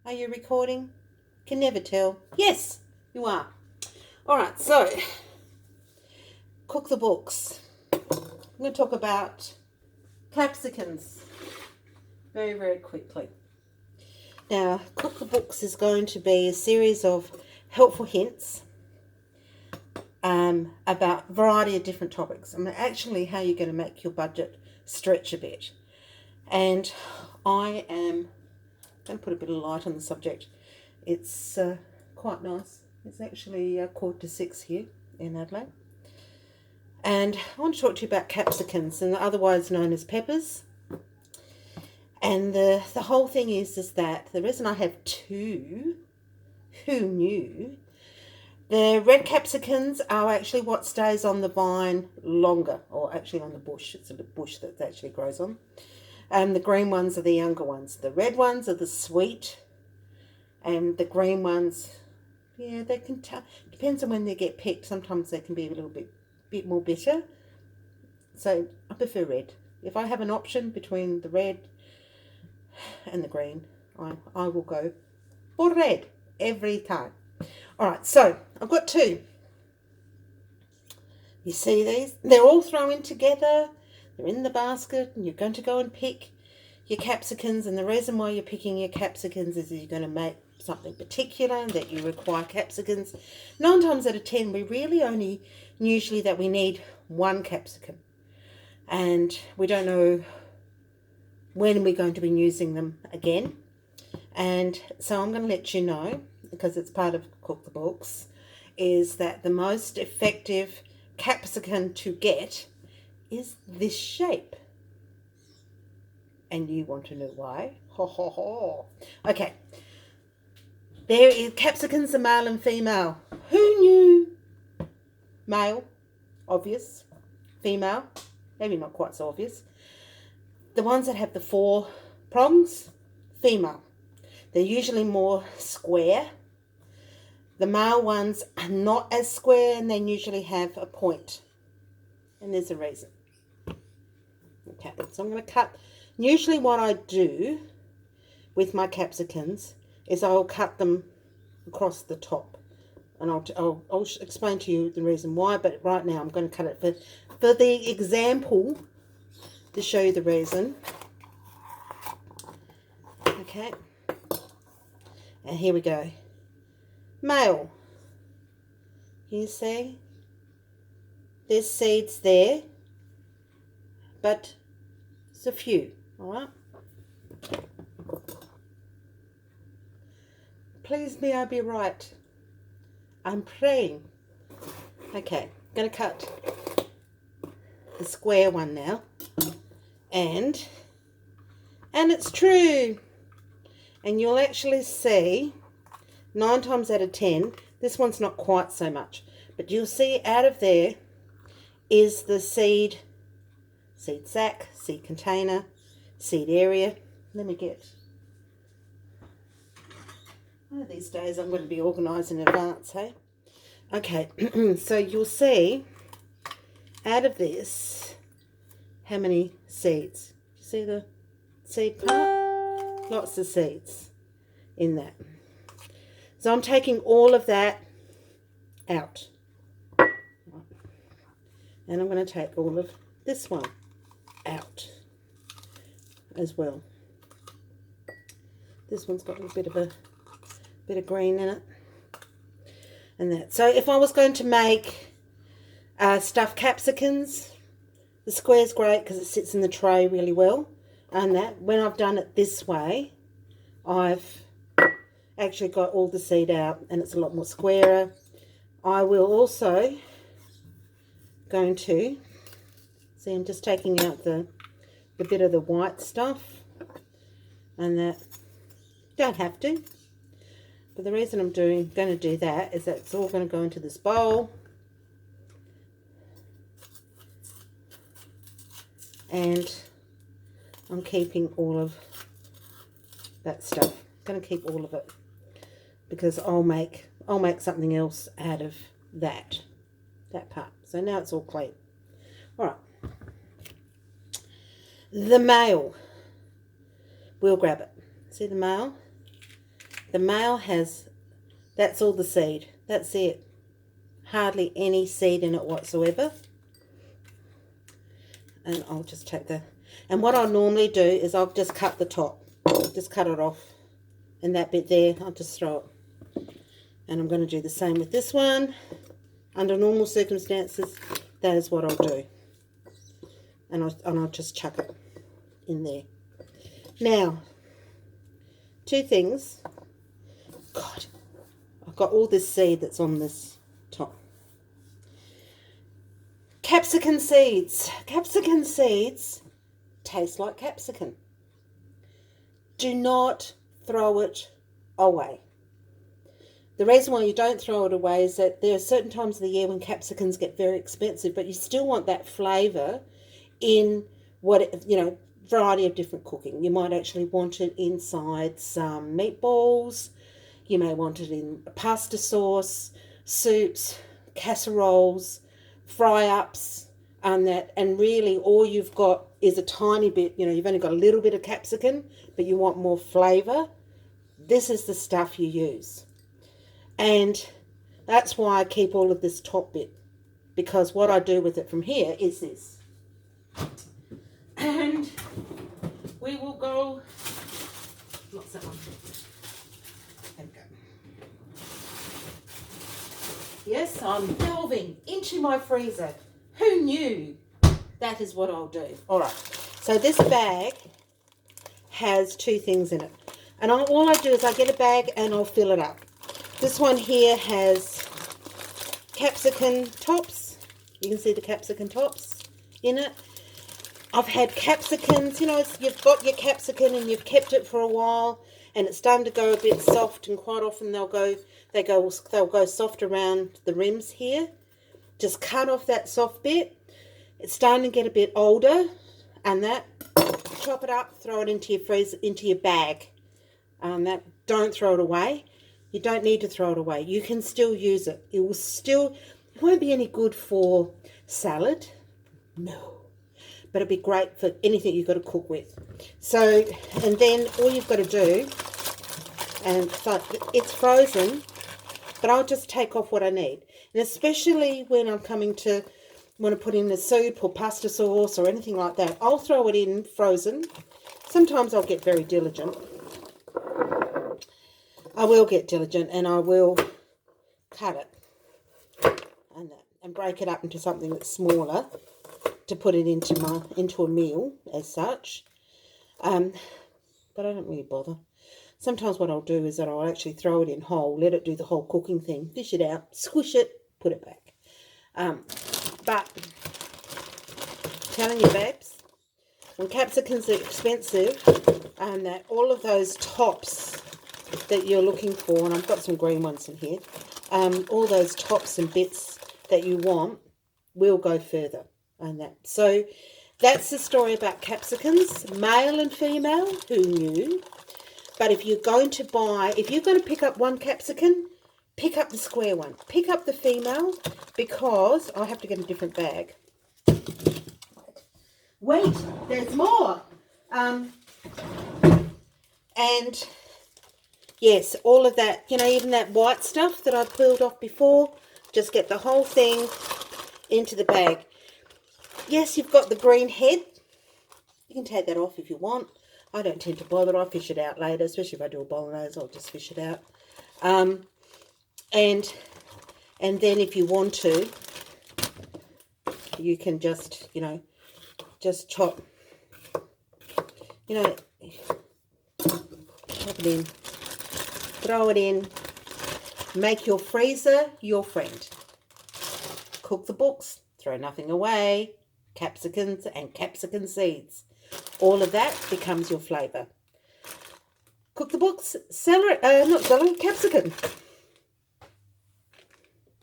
Are you recording? Can never tell. Yes, you are. Alright, so cook the books. I'm going to talk about capsicums very, very quickly. Now, cook the books is going to be a series of helpful hints about a variety of different topics. I mean, actually, how you're going to make your budget stretch a bit. And I am going to put a bit of light on the subject. It's quite nice. It's actually 5:45 here in Adelaide. And I want to talk to you about capsicums, and otherwise known as peppers. And the whole thing is that the reason I have two, who knew, the red capsicums are actually what stays on the vine longer, or actually on the bush. It's a bush that actually grows on. And the green ones are the younger ones. The red ones are the sweet, and the green ones, yeah, they can depends on when they get picked. Sometimes they can be a little bit more bitter. So I prefer red. If I have an option between the red and the green, I will go for red every time. Alright, so I've got two. You see these? They're all thrown together. They're in the basket, and you're going to go and pick your capsicums. And the reason why you're picking your capsicums is you're going to make something particular that you require capsicums. 9 times out of 10, we really only usually that we need one capsicum. And we don't know when we're going to be using them again. And so I'm going to let you know, because it's part of Cook the Books, is that the most effective capsicum to get is this shape. And you want to know why? Ho ho ho. Okay. There is capsicums are male and female. Who knew? Male, obvious. Female, maybe not quite so obvious. The ones that have the 4 prongs, female. They're usually more square. The male ones are not as square, and they usually have a point. And there's a reason. Okay, so I'm going to cut. Usually what I do with my capsicums is I'll cut them across the top. And I'll explain to you the reason why, but right now I'm going to cut it for the example to show you the reason. Okay. And here we go. Male. Can you see? There's seeds there, but it's a few, all right? Please may I be right. I'm praying. Okay, I'm going to cut the square one now. And it's true. And you'll actually see 9 times out of 10, this one's not quite so much, but you'll see out of there is the seed sac, seed container, seed area. Let me get, one of these days I'm going to be organised in advance, hey? Okay, so you'll see out of this how many seeds. You see the seed part? Lots of seeds in that. So I'm taking all of that out. And I'm going to take all of this one out as well. This one's got a bit of green in it. And that. So if I was going to make stuffed capsicums, the square's great because it sits in the tray really well. And that, when I've done it this way, I've actually got all the seed out and it's a lot more squarer. I will also going to see, I'm just taking out the bit of the white stuff, and that don't have to, but the reason I'm going to do that is that it's all going to go into this bowl, and I'm keeping all of that stuff. I'm going to keep all of it because I'll make something else out of that part. So now it's all clean. All right. The male. We'll grab it. See the male? The male has, that's all the seed. That's it. Hardly any seed in it whatsoever. And I'll just take and what I'll normally do is I'll just cut the top. Just cut it off. And that bit there, I'll just throw it. And I'm going to do the same with this one. Under normal circumstances, that is what I'll do. And I'll just chuck it in there. Now, two things. God, I've got all this seed that's on this top. Capsicum seeds. Capsicum seeds taste like capsicum. Do not throw it away. The reason why you don't throw it away is that there are certain times of the year when capsicums get very expensive, but you still want that flavour in variety of different cooking. You might actually want it inside some meatballs. You may want it in pasta sauce, soups, casseroles, fry-ups, and really all you've got is a tiny bit, you've only got a little bit of capsicum, but you want more flavour. This is the stuff you use. And that's why I keep all of this top bit, because what I do with it from here is this. And we will go, what's that one? There we go. Yes, I'm delving into my freezer. Who knew? That is what I'll do. All right, so this bag has two things in it. And all I do is I get a bag and I'll fill it up. This one here has capsicum tops. You can see the capsicum tops in it. I've had capsicums, you've got your capsicum and you've kept it for a while and it's starting to go a bit soft, and quite often they'll go soft around the rims here. Just cut off that soft bit. It's starting to get a bit older, and that, chop it up, throw it into your freezer, into your bag. Don't throw it away. You don't need to throw it away. You can still use it. It won't be any good for salad. No. But it'd be great for anything you've got to cook with. So, and then all you've got to do, and so it's frozen, but I'll just take off what I need. And especially when I'm want to put in a soup or pasta sauce or anything like that, I'll throw it in frozen. Sometimes I'll get very diligent. I will get diligent and I will cut it and break it up into something that's smaller to put it into a meal as such. But I don't really bother. Sometimes what I'll do is that I'll actually throw it in whole, let it do the whole cooking thing, dish it out, squish it, put it back. But telling you, babes, when capsicums are expensive, and that all of those tops that you're looking for, and I've got some green ones in here, all those tops and bits that you want will go further. So that's the story about capsicums, male and female. Who knew? But if you're going to pick up one capsicum, pick up the square one. Pick up the female, because I have to get a different bag. Wait, there's more. And yes, all of that, even that white stuff that I peeled off before, just get the whole thing into the bag. Yes, you've got the green head. You can take that off if you want. I don't tend to bother. I fish it out later, especially if I do a bolognese, I'll just fish it out. And then if you want to, you can just, just chop, chop it in, throw it in, make your freezer your friend. Cook the books, throw nothing away, capsicums and capsicum seeds. All of that becomes your flavour. Cook the books, capsicum.